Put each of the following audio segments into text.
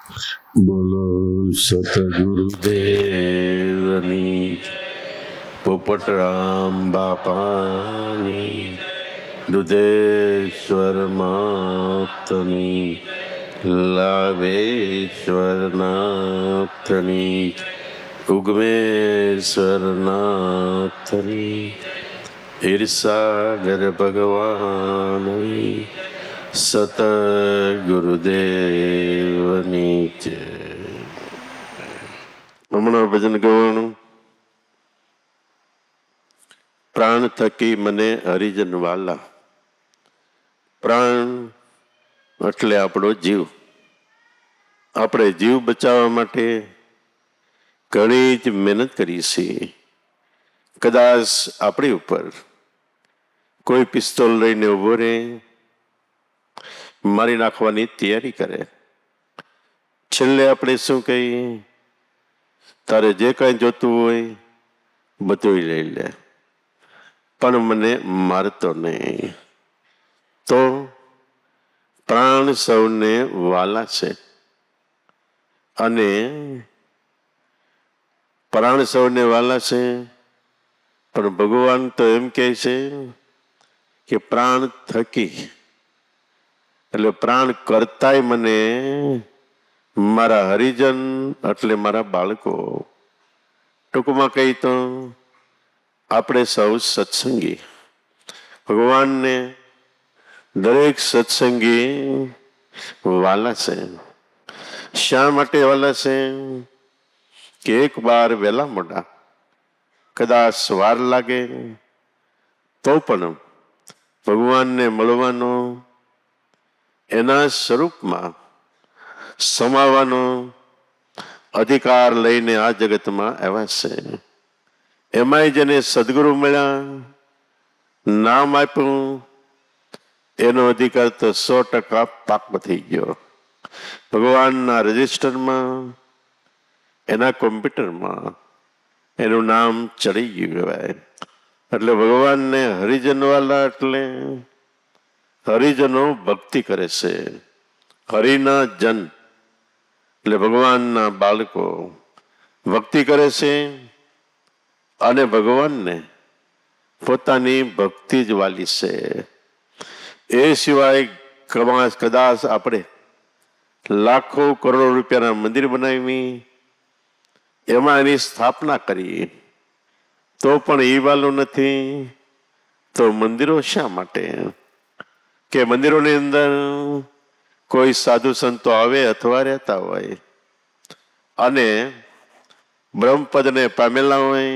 બોલો સતગુરુદેવની, પોપટરામ બાપાની, દુધેશ્વર માતની, લાવેશ્વર નાથની, ઉગમેશ્વર નાથની, ઈર્ષાગર ભગવાનની, સતગુરુદેવની જય. હમણાં ભજન ગવાનું. પ્રાણ થકી મને હરિજન વાલા. પ્રાણ એટલે આપણો જીવ. આપણે જીવ બચાવવા માટે ઘણી જ મહેનત કરી છે. કદાચ આપણી ઉપર કોઈ પિસ્તોલ લઈને ઉભો રહે, મારી નાખવાની તૈયારી કરે, છેલ્લે આપણે શું કહીએ? તારે જે કાંઈ જોતું હોય બધું લઈ લે, પણ મને મારતો નહીં. તો પ્રાણ સૌને વાલા છે, અને પ્રાણ સૌને વાલા છે, પણ ભગવાન તો એમ કહે છે કે પ્રાણ થકી, એટલે પ્રાણ કરતાય મને મારા હરિજન એટલે મારા બાળકો. ટૂંકમાં કહી તો આપણે સૌ સત્સંગી. ભગવાનને દરેક સત્સંગી વાલા છે. શા માટે વાલા છે? કે એક વાર વહેલા મોડા કદાચ વાર લાગે તો પણ ભગવાનને મળવાનો, એના સ્વરૂપમાં સમાવાનો અધિકાર લઈને આ જગતમાં આવ્યા છે. એમાંય જેને સદગુરુ મળ્યા, નામ આપ્યું, એનો અધિકાર તો 100% પાકો થઈ ગયો. ભગવાનના રજિસ્ટરમાં, એના કોમ્પ્યુટરમાં એનું નામ ચડી ગયું કહેવાય. એટલે ભગવાનને હરિજનવાલા એટલે હરિજનો ભક્તિ કરે છે. હરિના જન એટલે ભગવાનના બાળકો ભક્તિ કરે છે, અને ભગવાનને પોતાની ભક્તિ જ વાલી છે. એ સિવાય કદાચ આપણે લાખો કરોડો રૂપિયાના મંદિર બનાવી, એમાં એની સ્થાપના કરી, તો પણ એ વાલું નથી. તો મંદિરો શા માટે? કે મંદિરોની અંદર કોઈ સાધુ સંતો આવે અથવા રહેતા હોય, અને બ્રહ્મપદને પામેલા હોય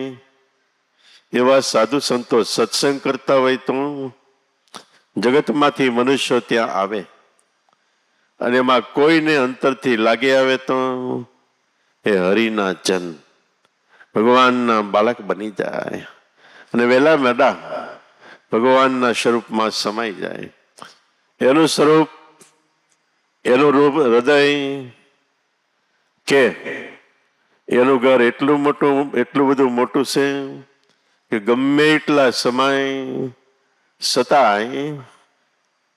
એવા સાધુ સંતો સત્સંગ કરતા હોય, તો જગતમાંથી મનુષ્યો ત્યાં આવે, અને એમાં કોઈને અંતરથી લાગી આવે તો એ હરિના જન, ભગવાનના બાળક બની જાય, અને વહેલા મેડા ભગવાનના સ્વરૂપમાં સમાઈ જાય. એનું સ્વરૂપ, એનું રૂપ, હૃદય, કે એનું ઘર એટલું મોટું, એટલું બધું મોટું છે કે ગમે એટલા સમય છતાંય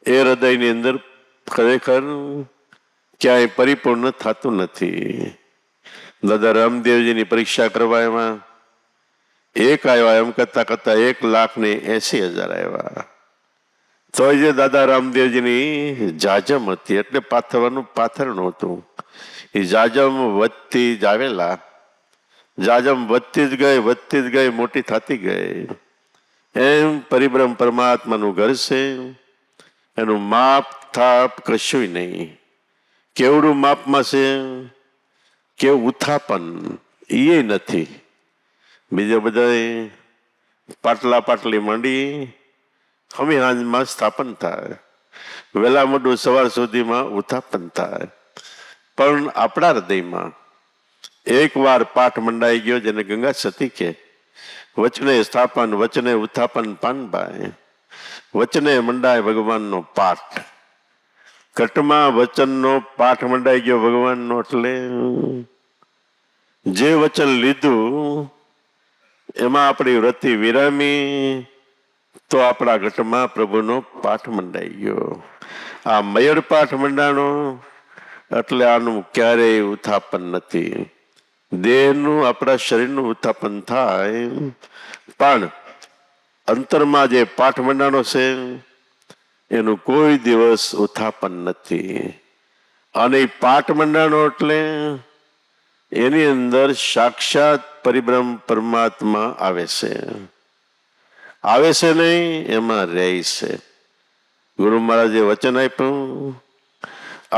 એ હૃદયની અંદર ખરેખર ક્યાંય પરિપૂર્ણ થતું નથી. દાદા રામદેવજીની પરીક્ષા કરવા એમાં એક આવ્યા, એમ કરતા કરતા 1,80,000 આવ્યા. તો જે દાદા રામદેવજીની જાજમ હતી, એટલે પાથરવાનું પાથર નહોતું. એ જાજમ વધતી જ આવેલા, જાજમ વધતી જ ગઈ, વધતી જ ગઈ, મોટી થતી ગઈ. એમ પરિબ્રહ્મ પરમાત્માનું ઘર છે, એનું માપ થાપ કશું નહીં. કેવડું માપમાં છે, કેવું ઉત્થાપન એ નથી. બીજા બધા પાટલા પાટલી માંડી હવે હાજમાં સ્થાપન થાય, વહેલા મોડું સવાર સુધીમાં ઉત્થાપન થાય. પણ આપણા હૃદયમાં એક વાર પાઠ મંડાઈ ગયો, જેને ગંગા સતી કે વચને સ્થાપન, વચને ઉત્થાપન પાનભાઈ. વચને મંડાય ભગવાનનો પાઠ. ઘટમાં વચનનો પાઠ મંડાઈ ગયો ભગવાનનો, એટલે જે વચન લીધું એમાં આપણી વૃત્તિ વિરામી, તો આપણા ઘટમાં પ્રભુનો પાઠ મંડાઈ ગયો. આ મયર પાઠ મંડાણો એટલે આનું ક્યારેય ઉત્થાપન નથી. દેહનું આપણા શરીરનું ઉત્થાપન થાય, પણ અંતરમાં જે પાઠ મંડાણો છે એનું કોઈ દિવસ ઉત્થાપન નથી. અને એ પાઠ મંડાણો એટલે એની અંદર સાક્ષાત પરિબ્રહ્મ પરમાત્મા આવે છે નહીં, એમાં રહે છે. ગુરુ મહારાજે વચન આપ્યું,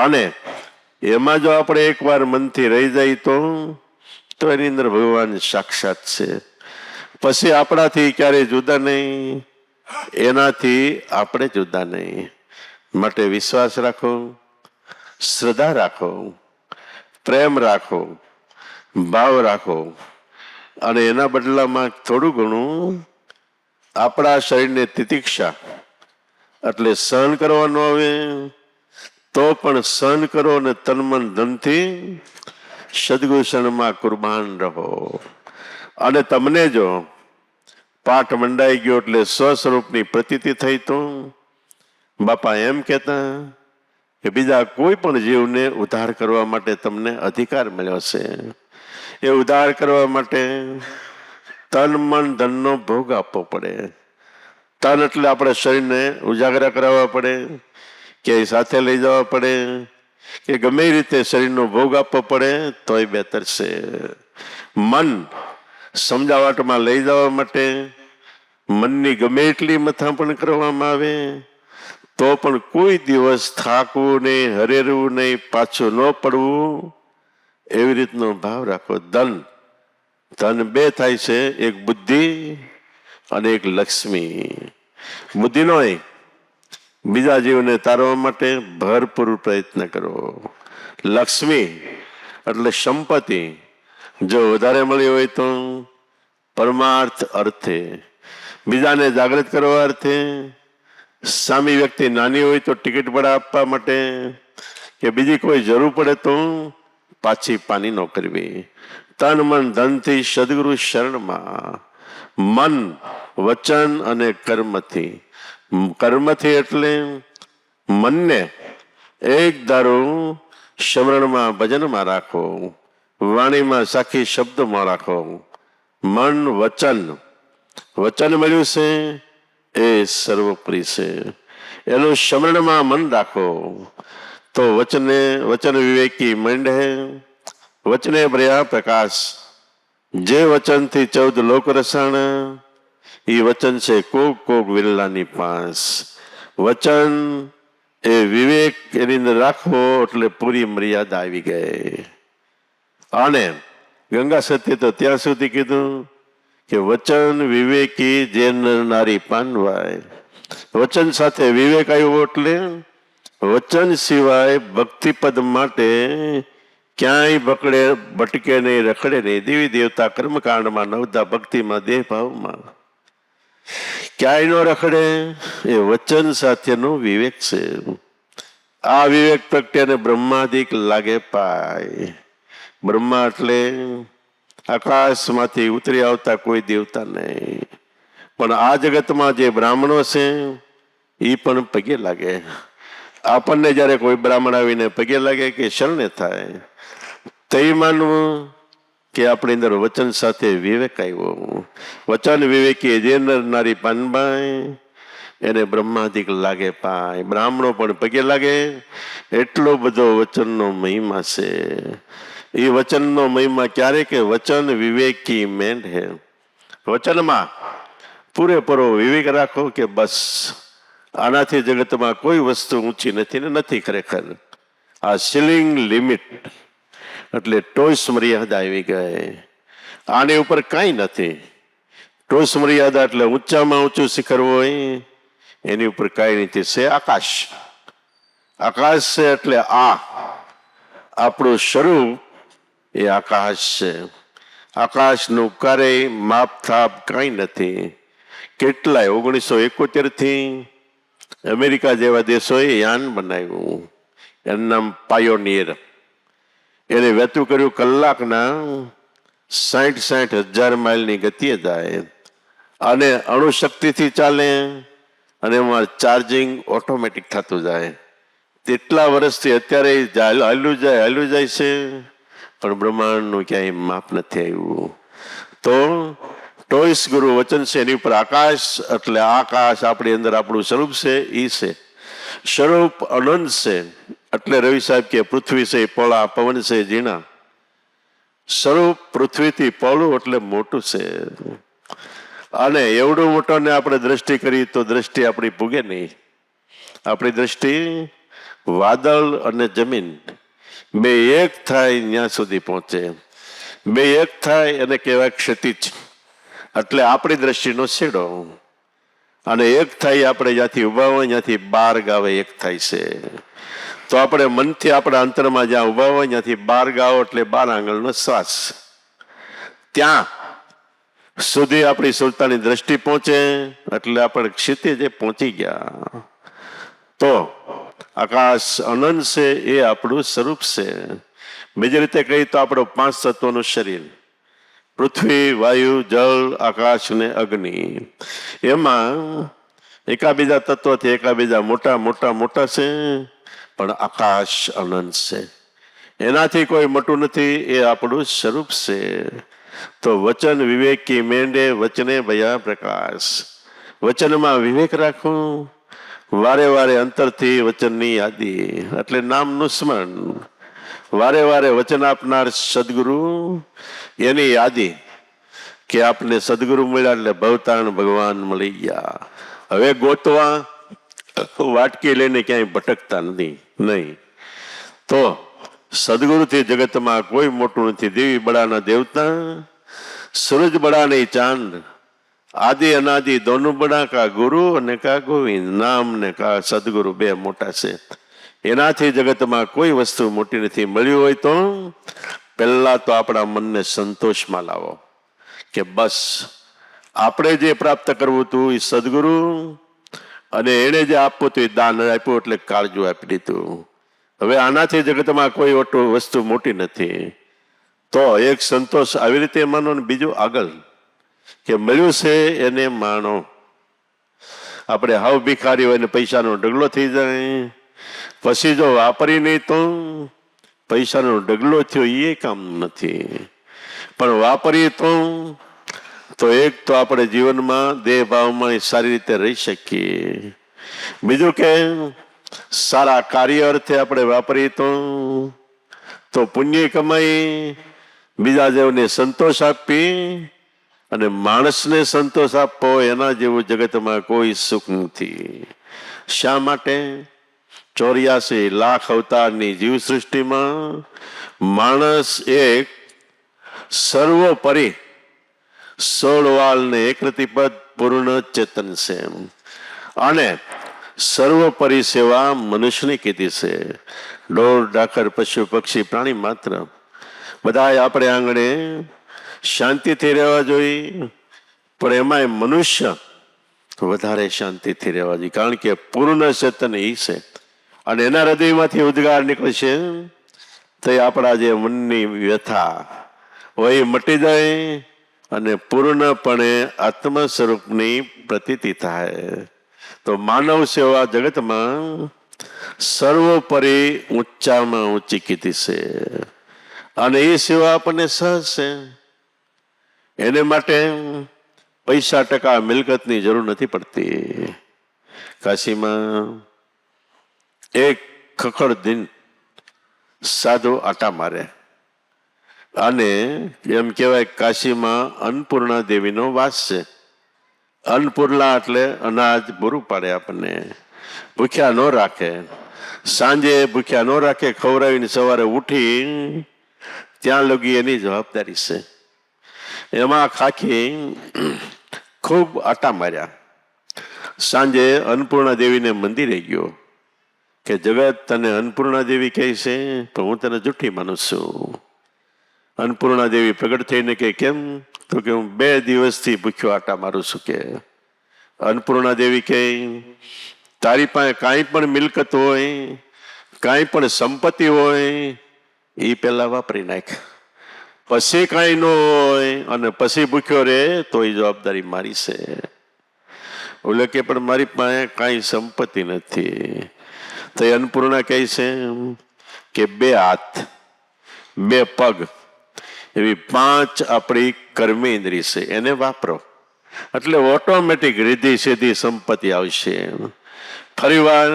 અને એમાં જો આપણે એકવાર મનથી રહી જાય તો એની અંદર ભગવાન સાક્ષાત છે. પછી આપણાથી ક્યારેય જુદા નહીં, એનાથી આપણે જુદા નહીં. માટે વિશ્વાસ રાખો, શ્રદ્ધા રાખો, પ્રેમ રાખો, ભાવ રાખો, અને એના બદલામાં થોડું ઘણું આપણા શરીરને તિતિક્ષા એટલે સહન કરવાનું આવે તો પણ સહન કરો, અને તન મન ધનથી સદગુરુશરણમાં કુરબાન રહો. અને તમને જો પાઠ મંડાઈ ગયો એટલે સ્વસ્વરૂપની પ્રતીતિ થઈ તો બાપા એમ કહેતા કે બીજા કોઈ પણ જીવને ઉદ્ધાર કરવા માટે તમને અધિકાર મળ્યો છે. એ ઉદ્ધાર કરવા માટે તન મન ધનનો ભોગ આપવો પડે. તન એટલે આપણે શરીરને ઉજાગરા કરાવવા પડે, કે સાથે લઈ જવા પડે, કે ગમે રીતે શરીરનો ભોગ આપવો પડે તોય બહેતર છે. મન સમજાવટમાં લઈ જવા માટે મનની ગમે એટલી મથામણ કરવામાં આવે તો પણ કોઈ દિવસ થાકવું નહીં, હરેરવું નહીં, પાછું ન પડવું, એવી રીતનો ભાવ રાખો. ધન બે થાય છે, એક બુદ્ધિ અને એક લક્ષ્મી. બુદ્ધિનો બીજા જીવને તારવા માટે ભરપૂર પ્રયત્ન કરો. લક્ષ્મી એટલે સંપત્તિ જો વધારે મળી હોય તો પરમાર્થ અર્થે, બીજાને જાગૃત કરવા અર્થે, સામી વ્યક્તિ નાની હોય તો ટિકિટ ભાડા આપવા માટે, કે બીજી કોઈ જરૂર પડે તો પાછી પાની ન કરવી. તન મન ધનથી સદગુરુ શરણમાં, મન વચન અને કર્મથી. કર્મથી એટલે મનને એક ધારું સ્મરણમાં ભજનમાં રાખો, વાણીમાં સાખી શબ્દમાં રાખો. મન વચન મળ્યું છે એ સર્વોપરી છે. એનું સ્મરણમાં મન રાખો તો વચન વિવેકી મંડ હે, વચને ભર્યા પ્રકાશ. જે વચનથી 14 લોક રસાણા, એ વચન છે કોક વિરલાની પાંસ. વચન એ વિવેક એની અંદર રાખવો એટલે પૂરી મર્યાદા આવી ગઈ. અને ગંગા સત્ય તો ત્યાં સુધી કીધું કે વચન વિવેકી જે નારી પાનવાય. વચન સાથે વિવેક આવ્યો એટલે વચન સિવાય ભક્તિપદ માટે ક્યાંય ભટકે નહીં, રખડે નહીં. દેવી દેવતા કર્મકાંડમાં, નવદા ભક્તિમાં, દેહ ભાવમાં ક્યાંય નો રખડે. એ વચન સાથેનો વિવેક છે. આ વિવેક પ્રગટ્યાને બ્રહ્માદિક લાગે પાય. બ્રહ્મા એટલે આકાશમાંથી ઉતરી આવતા કોઈ દેવતા નહીં, પણ આ જગતમાં જે બ્રાહ્મણો છે એ પણ પગે લાગે. આપણને જયારે કોઈ બ્રાહ્મણ આવીને પગે લાગે કે શરણે થાય, તે માનવું કે આપણી અંદર વચન સાથે વિવેક આવ્યો. વચન વિવેકી જે નર નારી પાનબાઈ, એને બ્રહ્માદિક લાગે પાય. બ્રાહ્મણો પણ પગે લાગે. એટલો બધો વચનનો મહિમા છે. એ વચનનો મહિમા ક્યારે કે વચન વિવેકી મેંડ હે. વચનમાં પૂરેપૂરો વિવેક રાખો કે બસ આનાથી જગતમાં કોઈ વસ્તુ ઊંચી નથી ને નથી ખરેખર. આ સીલિંગ લિમિટ એટલે ટોચ મર્યાદા આવી ગઈ. આની ઉપર કાંઈ નથી. ટોચ મર્યાદા એટલે ઊંચામાં ઊંચું શિખર હોય, એની ઉપર કાંઈ નથી. છે આકાશ. આકાશ છે એટલે આપણું સ્વરૂપ એ આકાશ છે. આકાશનું ક્યારેય માપ થાપ કાંઈ નથી. કેટલાય 1971 થી અમેરિકા જેવા દેશોએ યાન બનાવ્યું, એનું નામ પાયોનિયર. એને વહેતું કર્યું કલાકના 60,000 માઇલની ગતિએ જાય, અને અણુશક્તિથી ચાલે, અને એમાં ચાર્જિંગ ઓટોમેટિક થતું જાય. તેટલા વર્ષથી અત્યારે હાલ્યું જાય છે, પણ બ્રહ્માંડનું ક્યાંય માપ નથી આવ્યું. તો ટોઈસ ગુરુ વચન છે, એની ઉપર આકાશ, એટલે આકાશ આપણી અંદર આપણું સ્વરૂપ છે, ઈ છે સ્વરૂપ અનંત છે. એટલે રવિ સાહેબ કે પૃથ્વી છે પોળા, પવન છે ઝીણા. સ્વરૂપ પૃથ્વીથી પોળું એટલે મોટું છે. અને એવડું મોટું ને આપણે દ્રષ્ટિ કરી તો દ્રષ્ટિ આપણી પૂગે નહીં. આપણી દ્રષ્ટિ વાદળ અને જમીન બે એક થાય ત્યાં સુધી પહોંચે. બે એક થાય એને કહેવાય ક્ષિતિજ, એટલે આપણી દ્રષ્ટિનો છેડો. અને એક થાય આપણે જ્યાંથી ઉભા હોય ત્યાંથી 12 ગાવે એક થાય છે. તો આપણે મનથી આપણા અંતરમાં જ્યાં ઉભા હોય ત્યાંથી 12 ગાવો એટલે 12 આંગળનો શ્વાસ, ત્યાં સુધી આપણી સુરતાની દ્રષ્ટિ પહોંચે એટલે આપણે ક્ષિતિજે પહોંચી ગયા. તો આકાશ અનંત છે, એ આપણું સ્વરૂપ છે. બીજી રીતે કહીએ તો આપણું 5 તત્વોનું શરીર, પૃથ્વી, વાયુ, જળ, આકાશ ને અગ્નિ. એમાં એકાબીજા તત્વોથી એકાબીજા મોટા મોટા મોટા છે, પણ આકાશ અનંત છે, એનાથી કોઈ મોટું નથી. એ આપણું સ્વરૂપ છે. તો વચન વિવેકી મેંડે વચને ભયા પ્રકાશ. વચનમાં વિવેક રાખવું, વારે વારે અંતરથી વચનની યાદી, એટલે નામનું સ્મરણ. વારે વારે વચન આપનાર સદગુરુ એની યાદી, કે આપને સદગુરુ મળ્યા એટલે ભવતાણ ભગવાન મળી ગયા. હવે ગોતવા વાટકી લઈને ક્યાંય ભટકતા નહીં. તો સદગુરુથી જગતમાં કોઈ મોટું નથી. દેવી બળાના દેવતા, સૂરજ બળા નહીં ચાંદ, આદિ અનાદિ દોનું બડા, કા ગુરુ અને કા ગોવિંદ. નામ ને કા સદગુરુ બે મોટા છે. એનાથી જગતમાં કોઈ વસ્તુ મોટી નથી. મળ્યું હોય તો પહેલા તો આપણા મનને સંતોષમાં લાવો, કે બસ આપણે જે પ્રાપ્ત કરવું હતું એ સદગુરુ, અને એને જે આપવું હતું એ દાન આપ્યું, એટલે કાળજું આપી દીધું. હવે આનાથી જગતમાં કોઈ વસ્તુ મોટી નથી. તો એક સંતોષ આવી રીતે માનો, ને બીજું આગળ કે મળ્યું છે એને માનો. આપણે હાવ ભિખારી હોય ને પૈસાનો ઢગલો થઈ જાય, પછી જો વાપરી નહીં તો પૈસાનો ઢગલો થયો એ કામ નથી. પણ વાપરીએ તો એક તો આપણે જીવનમાં દેહ ભાવમાં સારી રીતે રહી શકીએ. બીજું કે સારા કાર્ય અર્થે આપણે વાપરીએ તો પુણ્ય કમાઈ, બીજા જેવને સંતોષ આપી, અને માણસને સંતોષ આપવો એના જેવું જગતમાં કોઈ સુખ નથી. શા માટે? 84 લાખ અવતારની જીવ સૃષ્ટિમાં માણસ એક સર્વોપરી 16 વાલ ને એક રતિપદ પૂર્ણ ચેતન છે. અને સર્વોપરી સેવા મનુષ્યની કીધી છે. ઢોર, ડાકર, પશુ, પક્ષી, પ્રાણી માત્ર બધા આપણે આંગણે શાંતિથી રહેવા જોઈએ, પણ એમાંય મનુષ્ય વધારે શાંતિથી રહેવા જોઈએ. કારણ કે પૂર્ણ ચેતન એ છે, અને એના હૃદયમાંથી ઉદ્ગાર નીકળશે તો આપણા જે મનની વ્યથા હોય એ મટી જાય, અને પૂર્ણપણે આત્મ સ્વરૂપની પ્રતીતિ થાય. તો માનવ સેવા જગતમાં સર્વોપરી ઊંચામાં ઊંચી કીધી છે, અને એ સેવા આપણને સહજ છે. એને માટે પૈસા ટકા મિલકતની જરૂર નથી પડતી. કાશીમાં એક ખખડ દિન સાધુ આટા મારે, અને એમ કહેવાય કાશીમાં અન્નપૂર્ણા દેવીનો વાસ છે. અન્નપૂર્ણા એટલે અનાજ પૂરું પાડે આપણને, ભૂખ્યા ન રાખે. સાંજે ભૂખ્યા ન રાખે, ખવડાવીને સવારે ઉઠી ત્યાં લગી એની જવાબદારી છે. એમાં ખાખી ખૂબ આટા માર્યા. સાંજે અન્નપૂર્ણા દેવીને મંદિરે ગયો, કે જગત તને અન્નપૂર્ણા દેવી કહે છે, તો હું તને જુઠ્ઠી માનું છું. અન્નપૂર્ણા દેવી પ્રગટ થઈને કે કેમ? તો કે હું 2 દિવસથી ભૂખ્યો આટા મારું છું. કે અન્નપૂર્ણા દેવી કહે, તારી પાસે કાંઈ પણ મિલકત હોય, કાંઈ પણ સંપત્તિ હોય, એ પહેલા વાપરી નાખ. પછી કાંઈ ન હોય અને પછી ભૂખ્યો રહે તો એ જવાબદારી મારી છે. ઓલે કે પણ મારી પાસે કાંઈ સંપત્તિ નથી. તો એ અન્નપૂર્ણા કહે છે કે 2 હાથ 2 પગ એવી 5 આપણી કર્મેન્દ્રિય છે, એને વાપરો એટલે ઓટોમેટિક રીધિ સીધી સંપત્તિ આવશે. ફરી વાર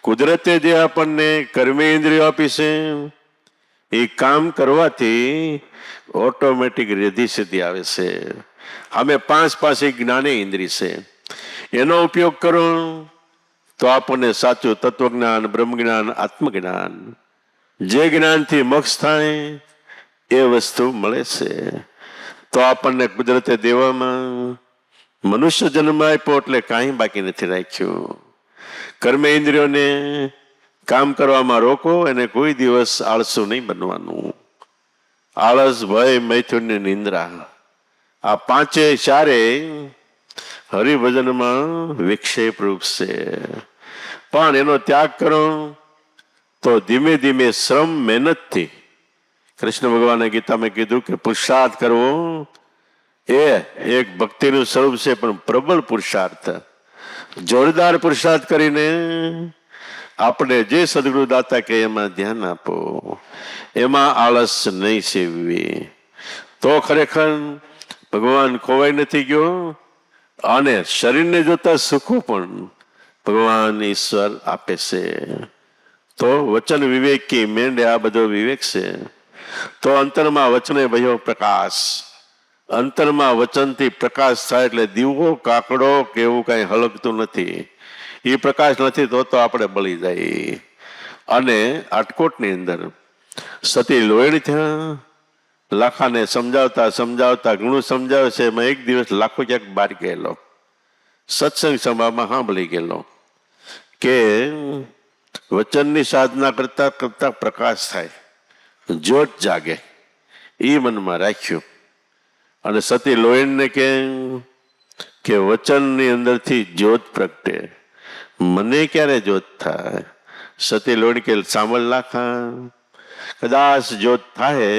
કુદરતે જે આપણને કર્મેન્દ્રિયો આપી છે એ કામ કરવાથી ઓટોમેટિક રીધિ સિદ્ધિ આવે છે. અમે 5 જ્ઞાને ઇન્દ્રિય છે, એનો ઉપયોગ કરો તો આપણને સાચું તત્વજ્ઞાન, બ્રહ્મજ્ઞાન, આત્મજ્ઞાન, જે જ્ઞાનથી મોક્ષ થાય એ વસ્તુ મળે છે. તો આપણને કુદરતે દેવામાં મનુષ્ય જન્મ આપ્યો એટલે કાંઈ બાકી નથી રાખ્યું. કર્મ ઇન્દ્રિયોને કામ કરવામાં રોકો, એને કોઈ દિવસ આળસુ નહીં બનવાનું. આળસ, ભય, મૈથુન ને નિંદ્રા, આ 5 હરિભજનમાં વિક્ષેપ રૂપ છે. પણ એનો ત્યાગ કરો તો ધીમે ધીમે શ્રમ મહેનતથી, કૃષ્ણ ભગવાને ગીતામાં કીધું કે પુરુષાર્થ કરવો એ એક ભક્તિનું સ્વરૂપ છે, પણ પ્રબળ પુરુષાર્થ, જોરદાર પુરુષાર્થ કરીને આપણે જે સદગુરુ દાતા કે એમાં ધ્યાન આપો, એમાં આળસ નહીં સેવવી, તો ખરેખર ભગવાન ખોવાઈ નથી ગયો. અને શરીરને જોતા સુખો પણ ભગવાન ઈશ્વર આપે છે. તો વચન વિવેક કી મેંડે, આ બધો વિવેક છે. તો અંતરમાં વચને ભયો પ્રકાશ, અંતરમાં વચનથી પ્રકાશ થાય એટલે દીવો, કાકડો કે એવું કાંઈ હલકતું નથી. એ પ્રકાશ નથી તો આપણે બળી જાય. અને આટકોટની અંદર સતી લોયણી થયા, લાખાને સમજાવતા સમજાવતા ઘણું સમજાવે છે. એમાં એક દિવસ લાખો ક્યાંક બહાર ગયેલો, સત્સંગ સભામાં સાંભળી ગયેલો કે વચનની સાધના કરતા કરતા પ્રકાશ થાય, જ્યોત જાગે. એ મનમાં રાખ્યું અને સતી લોયણને કે વચનની અંદરથી જ્યોત પ્રગટે, મને ક્યારે જ્યોત થાય? સતી લોયણ કે સાંભળ લાખા, કદાચ જ્યોત થાય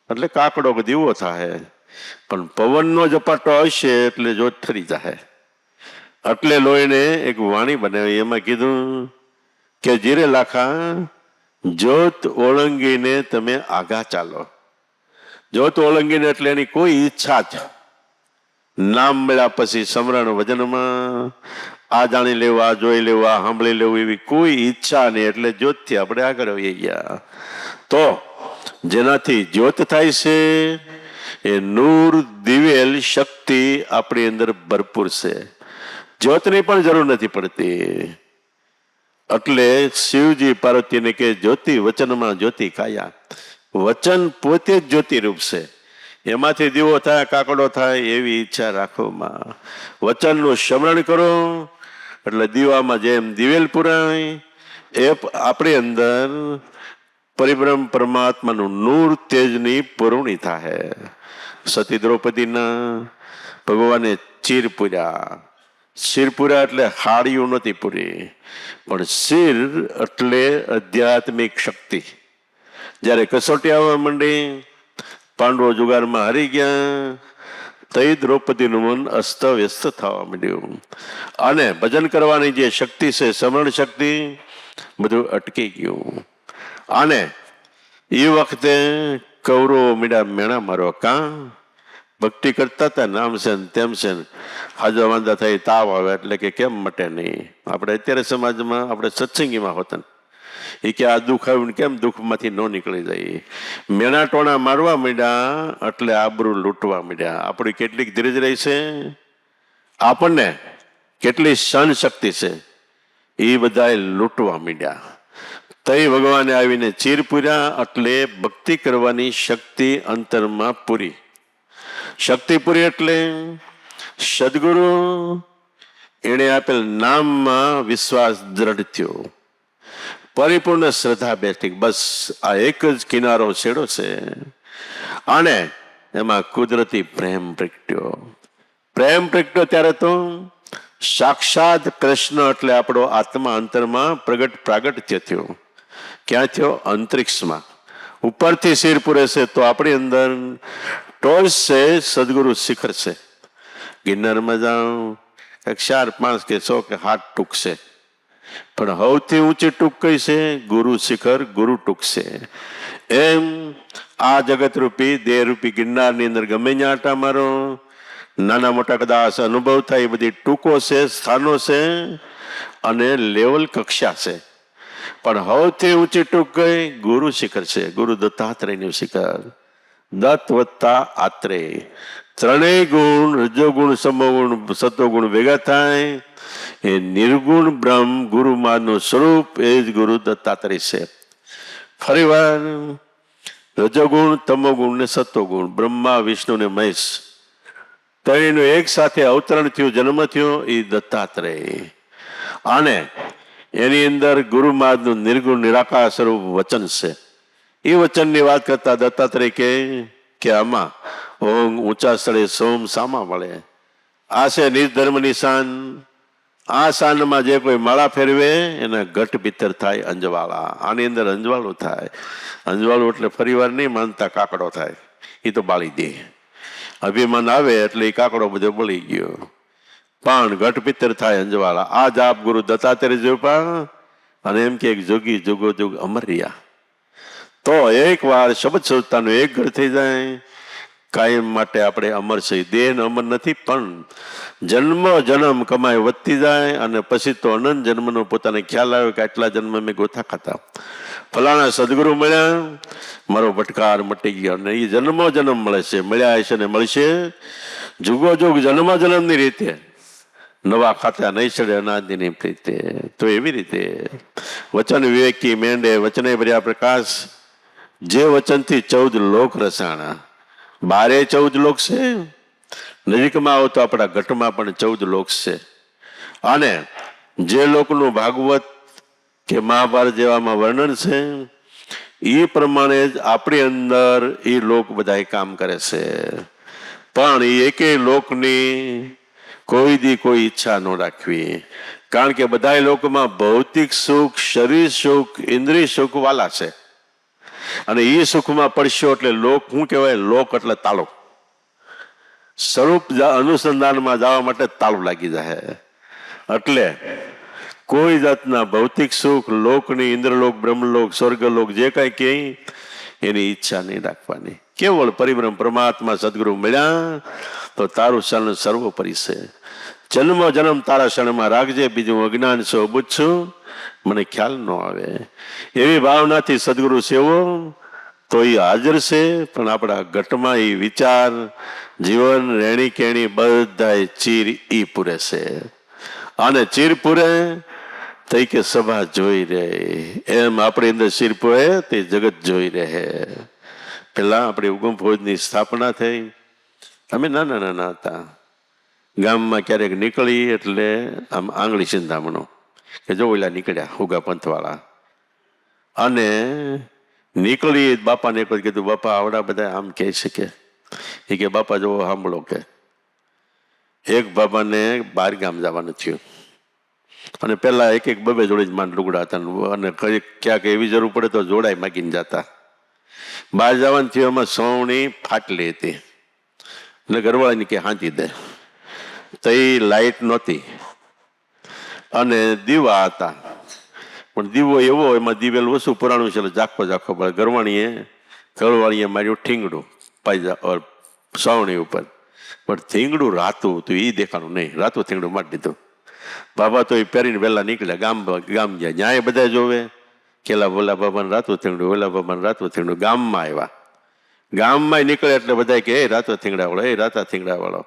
એટલે કાકડો કે દીવો થાય, પણ પવનનો ઝપાટો આવશે એટલે જ્યોત થરી જાય. એટલે લોહીને એક વાણી બનાવી, એમાં કીધું કે જીરે લાખા, જ્યોત ઓળંગીને તમે આગા ચાલો. જ્યોત ઓળંગીને એટલે એની કોઈ ઈચ્છા જ, નામ મળ્યા પછી સમરણ વજનમાં આ જાણી લેવું, આ જોઈ લેવું, આ સાંભળી લેવું, એવી કોઈ ઈચ્છા નહીં. એટલે જ્યોતથી આપણે આગળ આવી ગયા. તો જેનાથી જ્યોત થાય છે એ નૂર, દિવેલ, શક્તિ આપણી અંદર ભરપૂર છે. જ્યોતની પણ જરૂર નથી પડતી. એટલે શિવજી પાર્વતીને કે જ્યોતિ વચનમાં જ્યોતિ કાયા, વચન પોતે જ જ્યોતિ રૂપ છે. એમાંથી દીવો થાય, કાકડો થાય, એવી ઈચ્છા રાખોમાં. વચનનું સ્મરણ કરો એટલે દીવામાં જેમ દિવેલ પુરાય એ આપણી અંદર પરિબ્રહ્મ પરમાત્માનું નૂર તેજની પુરવણી થાય. સતી દ્રૌપદીના ભગવાને ચીર પૂર્યા. શિર પૂર્યા એટલે હાડિયું નથી પૂરી, પણ શિર એટલે આધ્યાત્મિક શક્તિ. જ્યારે કસોટી આવવા માંડી, પાંડવો જુગારમાં હારી ગયા, તઈ દ્રૌપદીનું મન અસ્તવ્યસ્ત થવા માંડ્યું. અને ભજન કરવાની જે શક્તિ છે, સમરણ શક્તિ, બધું અટકી ગયું. અને એ વખતે કૌરવો મીડા મેણા મારો, કાં ભક્તિ કરતા હતા, નામ છે ને તેમ છે ને, હાજર વાંધા થઈ તાવ આવે એટલે કે કેમ મટે નહીં. આપણે અત્યારે સમાજમાં આપણે સત્સંગીમાં હોતા એ કે આ દુઃખ આવ્યું ને કેમ દુઃખમાંથી ન નીકળી જાય. મેણા ટોણા મારવા માંડ્યા એટલે આબરૂ લૂંટવા માંડ્યા. આપણી કેટલીક ધીરજ રહી છે, આપણને કેટલી સહન શક્તિ છે, એ બધા લૂંટવા માંડ્યા. તઈ ભગવાને આવીને ચીર પૂર્યા એટલે ભક્તિ કરવાની શક્તિ અંતરમાં પૂરી. શક્તિ પૂરી એટલે સદગુરુ એણે આપેલ નામમાં વિશ્વાસ દ્રઢ થયો, પરિપૂર્ણ શ્રદ્ધા બેઠી. બસ આ એક જ કિનારો છેડો છે. અને એમાં કુદરતી પ્રેમ પ્રગટ્યો. પ્રેમ પ્રગટ્યો ત્યારે તો સાક્ષાત કૃષ્ણ એટલે આપણો આત્મા અંતરમાં પ્રાગટ્ય થયો. ક્યાં થયો? અંતરિક્ષમાં. ઉપરથી શિર પૂરે છે તો આપણી અંદર ટોચ છે, સદગુરુ શિખર છે. ગિરનારમાં જાઓ 4, 5 કે 100 કે 7 ટૂંક છે, પણ સૌથી ઊંચી ટૂંક કઈ છે? ગુરુ શિખર ગુરુ ટૂંક છે. એમ આ જગત રૂપી દેહ રૂપી ગિરનારની અંદર ગમે ત્યાં આટા મારો, નાના મોટા કદાચ અનુભવ થાય, એ બધી ટૂંકો છે, સ્થાનો છે અને લેવલ કક્ષા છે. પણ સૌથી ઊંચી ટૂંક કઈ? ગુરુ શિખર છે, ગુરુ દત્તાત્રેયનું શિખર. દત્ત વત્તા આત્રેય, ત્રણેય ગુણ રજોગુણ સમોગુણ સત્વગુણ ભેગા થાય એ નિર્ગુણ બ્રહ્મ ગુરુમાનું સ્વરૂપ, એ જ ગુરુ દત્તાત્રેય છે. ફરી વાર, રજોગુણ તમોગુણ ને સત્વગુણ, બ્રહ્મા વિષ્ણુ ને મહેશ ત્રણેયનું એક સાથે અવતરણ થયું, જન્મ થયો, એ દત્તાત્રેય. અને એની અંદર ગુરુમાનું નિર્ગુણ નિરાકાર સ્વરૂપ વચન છે. એ વચનની વાત કરતા દત્તાત્રેય કે આમાં ઓમ ઊંચા સ્થળે સોમ સામા મળે. આ છે નિર્ધર્મ નિશાન. આ શાનમાં જે કોઈ માળા ફેરવે એના ઘટ ભીતર થાય અંજવાળા. આની અંદર અંજવાળું થાય. અંજવાળું એટલે ફરીવાર નહીં માનતા કાકડો થાય, એ તો બાળી દે. અભિમાન આવે એટલે એ કાકડો બધો બળી ગયો. પણ ઘટ ભીતર થાય અંજવાળા. આ જાપ ગુરુ દત્તાત્રેય જોપા અને એમ કે જોગી જુગો જુગ અમર રહ્યા. તો એક વાર શબ્દ સંસ્થાનું એક ઘર થઈ જાય, કાયમ માટે આપણે અમર છે. દેહ અમર નથી, પણ જન્મ જન્મ કમાઈ વધતી જાય અને પછી તો અનંત જન્મનો પોતાને ખ્યાલ આવ્યો કે આટલા જન્મ મેં ગોથા ખાતા, ફલાણા સદગુરુ મળ્યા, મારો ભટકાર મટી ગયો. અને એ જન્મો જન્મ મળે છે, મળ્યા હશે ને મળશે જુગો જુગ જન્મ જન્મની રીતે. નવા ખાતા નહીં ચડે અનાદિની પ્રીતે. તો એવી રીતે વચન વિવેકી મેંડે વચને ભર્યા પ્રકાશ, જે વચનથી 14 લોક રસાણા. બારે 14 લોક છે, નજીકમાં આવો તો આપણા ઘટમાં પણ 14 લોક છે. અને જે લોકનું ભાગવત કે મહાભારત જેવામાં વર્ણન છે એ પ્રમાણે જ આપણી અંદર એ લોક બધા કામ કરે છે. પણ એ એકેય લોકની કોઈ દી કોઈ ઈચ્છા ન રાખવી, કારણ કે બધા લોકોમાં ભૌતિક સુખ, શરીર સુખ, ઇન્દ્રિય સુખ વાલા છે. અને એ સુખમાં પડશો એટલે લોક શું કહેવાય? લોક એટલે તાળો. સ્વરૂપ અનુસંધાનમાં જવા માટે તાળું લાગી જાય. એટલે કોઈ જાતના ભૌતિક સુખ, લોકની, ઇન્દ્રલોક, બ્રહ્મલોક, સ્વર્ગલોક જે કાંઈ કહે એની ઈચ્છા નહીં રાખવાની. કેવળ પરિબ્રહ્મ પરમાત્મા સદગુરુ મળ્યા તો તારું શરણ સર્વોપરી છે. જન્મ જન્મ તારા શરણમાં રાખજે, બીજું અજ્ઞાન છો અબુધ છું, મને ખ્યાલ ન આવે. એવી ભાવનાથી સદગુરુ સેવો તો એ હાજર છે. પણ આપણા ઘટમાં એ વિચાર, જીવન, રહેણી કેણી બધા ચીર ઈ પૂરે છે. અને ચીર પૂરે તઈ કે સભા જોઈ રહે, એમ આપણી અંદર ચીર પૂરે તે જગત જોઈ રહે. પેલા આપણે ઉગમ ફૌજની સ્થાપના થઈ, અમે નાના નાના હતા. ગામમાં ક્યારેક નીકળી એટલે આમ આંગળી સિંધામણો કે જો ઓલા નીકળ્યા ઉગા પંથવાળા. અને નીકળી બાપાને એક વખત કીધું, બાપા આવડા બધા આમ કહી શકે? એ કે બાપા જો સાંભળો, કે એક બાબાને 12 ગામ જવાનું થયું અને પેલા એક એક બબે જોડે જ માંડ લુગડા હતા, અને ક્યાંક એવી જરૂર પડે તો જોડાય માગીને જતા. બહાર જવાનું થયું, એમાં સવણી ફાટલી હતી એટલે ઘરવાળાની કે હાંચી દે. તો એ લાઈટ નહોતી અને દીવા હતા, પણ દીવો એવો એમાં દીવેલ ઓછું પુરાણું છે એટલે ઝાખો ઝાખો પડે. ઘરવાળીએ માર્યું ઠીંગડું પાયજા સવણી ઉપર, પણ થીંગડું રાતું હતું એ દેખાણું નહીં. રાતું થીંગડું મારી દીધું. બાબા તો એ પહેરીને વહેલા નીકળ્યા, ગામ ગયા. ન્યાય બધા જોવે કેલા બોલા બાબાને રાતું થીંગડું, ઓલા બાબાને રાતું થીંગડું. ગામમાં આવ્યા, ગામમાં નીકળે એટલે બધા કે એ રાતો થીંગડા વાળો, એ રાતા થીંગડા વાળો.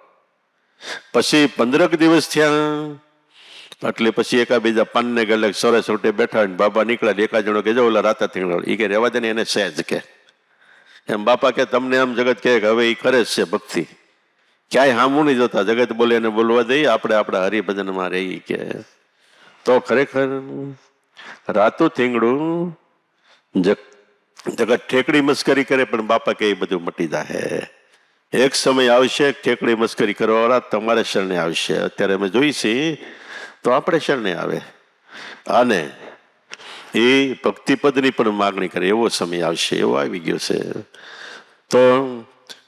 પછી 15 દિવસ થયા એટલે પછી એકાબીજા પાનને ગલે સોરે સોટે બેઠા હોય, બાબા નીકળ્યા. એકા જણો કે જો ઓલા રાતા થીંગડા, એ કે રહેવા દે ને એને સહેજ કે એમ. બાપા કે તમને આમ જગત કહે કે હવે એ કરે જ છે ભક્તિ, ક્યાંય હામું નહીં જોતા, જગત બોલે એને બોલવા દઈએ, આપણે આપણા હરિભજનમાં રહી. કે તો ખરેખર રાતું થીંગડું જગત ઠેકડી મસ્કરી કરે, પણ બાપા કે એ બધું મટી જાય. એક સમય આવશે ઠેકડી મસ્કરી કરવાવાળા તમારે શરણે આવશે. અત્યારે અમે જોઈ છીએ તો આપણે શરણે આવે અને એ ભક્તિપદની પણ માગણી કરે એવો સમય આવશે, એવો આવી ગયો છે. તો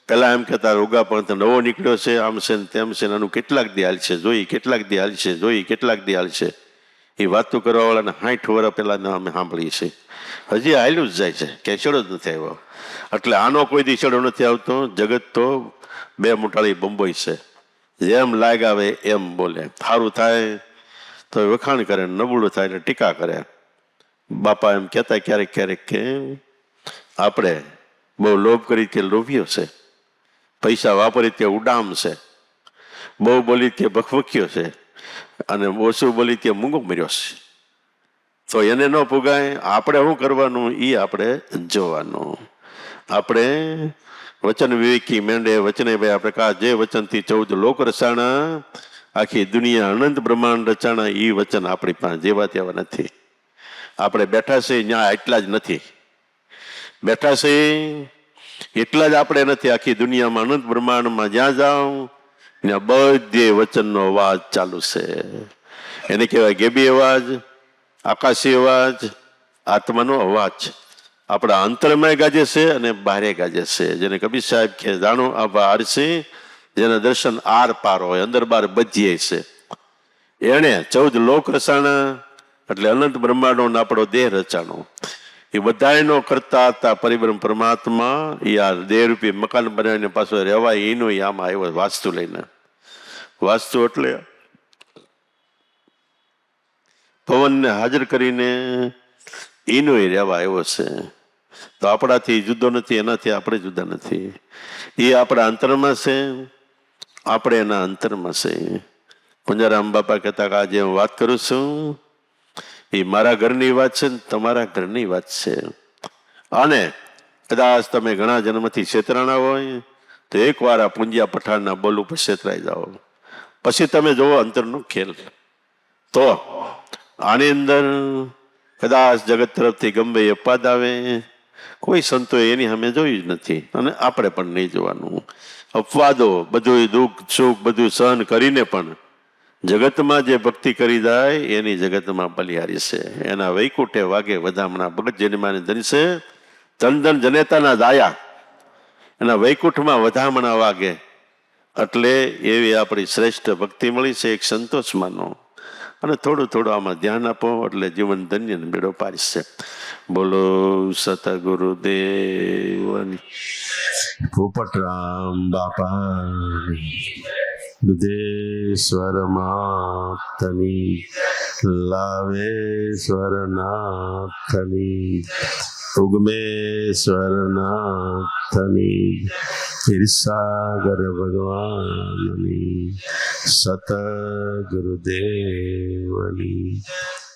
પેલા એમ કહેતા રોગા પણ નવો નીકળ્યો છે, આમ છે ને તેમ છે, આનું કેટલાક દી હાલશે જોઈ, કેટલાક દી હાલશે જોઈ, કેટલાક દી હાલશે. એ વાતો કરવાવાળાને 60 વર્ષ પહેલાં અમે સાંભળીએ છીએ, હજી હાલ્યું જ જાય છે, ક્યાંય છેડો જ નથી આવ્યો. એટલે આનો કોઈ દી છેડો નથી આવતો. જગત તો બે મુઠાળી બંબોઈ છે, જેમ લાગ આવે એમ બોલે. સારું થાય તો વખાણ કરે, નબળું થાય એટલે ટીકા કરે. બાપા એમ કહેતા ક્યારેક ક્યારેક કે આપણે બહુ લોભ કરી તે લોભ્યો છે, પૈસા વાપરી તે ઉડામ છે, બહુ બોલી તે ભખવખ્યો છે, અને ઓછું બોલી તે મૂંગો મર્યો છે. તો એને ન પુગાય. આપણે શું કરવાનું એ આપણે જોવાનું. આપણે વચન વિવેકી મેંડે વચને ભાઈ આપણે કહા, જે વચનથી 14 લોક રચાણા, આખી દુનિયા અનંત બ્રહ્માંડ રચાણા, એ વચન આપણી પાસે જેવા તેવા નથી. આપણે બેઠા છે ત્યાં એટલા જ નથી, બેઠા છે એટલા જ આપણે નથી. આખી દુનિયામાં અનંત બ્રહ્માંડમાં જ્યાં જાઓ ત્યાં બધે વચનનો અવાજ ચાલુ છે. એને કહેવાય ગેબી અવાજ, આકાશી અવાજ, આત્માનો અવાજ. આપણા અંતરમાં ગાજે છે અને બહારે ગાજે છે. જેને કબીર સાહેબ કે જાણો આ બહાર છે, જેના દર્શન આર પાર હોય, અંદર બાર બધીએ છે. એણે 14 લોક રચાણા એટલે અનંત બ્રહ્માંડો આપણો દેહ રચાણો. એ બધાનો કરતા હતા પરિબ્રહ્મ પરમાત્મા. એ આ દેહરૂપી મકાન બનાવીને પાછો રહેવાય એનો આમાં આવ્યો વાસ્તુ લઈને. વાસ્તુ એટલે પવનને હાજર કરીને એનો રહેવા આવ્યો છે. તો આપણાથી જુદો નથી, એનાથી આપણે જુદા નથી. એ આપણા અંતરમાં છે, આપણે એના અંતરમાં છે. પુંજારામ બાપા કહેતા કે આજે હું વાત કરું છું એ મારા ઘરની વાત છે ને તમારા ઘરની વાત છે. અને કદાચ તમે ઘણા જન્મથી છેતરાણા હોય તો એકવાર આ પુંજિયા પઠાણના બોલ ઉપર છેતરાઈ જાઓ, પછી તમે જોવો અંતરનો ખેલ. તો આની અંદર કદાચ જગત તરફથી ગમે અપવાદ આવે, કોઈ સંતોએ એની સામે જોયું જ નથી અને આપણે પણ નહીં જોવાનું. અપવાદો બધું દુઃખ સુખ બધું સહન કરીને પણ જગતમાં જે ભક્તિ કરી જાય એની જગતમાં બલિહારી છે. એના વૈકુંઠે વાગે વધામણા. ભગત જનમાને ધનશે ધન ધન જનેતાના દાયા. એના વૈકુંઠમાં વધામણા વાગે. એટલે એવી આપણી શ્રેષ્ઠ ભક્તિ મળી છે. એક સંતોષ માનો અને થોડું થોડું આમાં ધ્યાન આપો એટલે જીવન ધન્ય બેડો પાડશે. બોલો સતગુરુદેવની. પોપટરામ બાપાની, દુધેશ્વર માતની, લાવેશ્વર નાથની, ઉગમેશ્વર નાથની, ક્ષીરસાગર ભગવાનની, સતગુરુદેવની.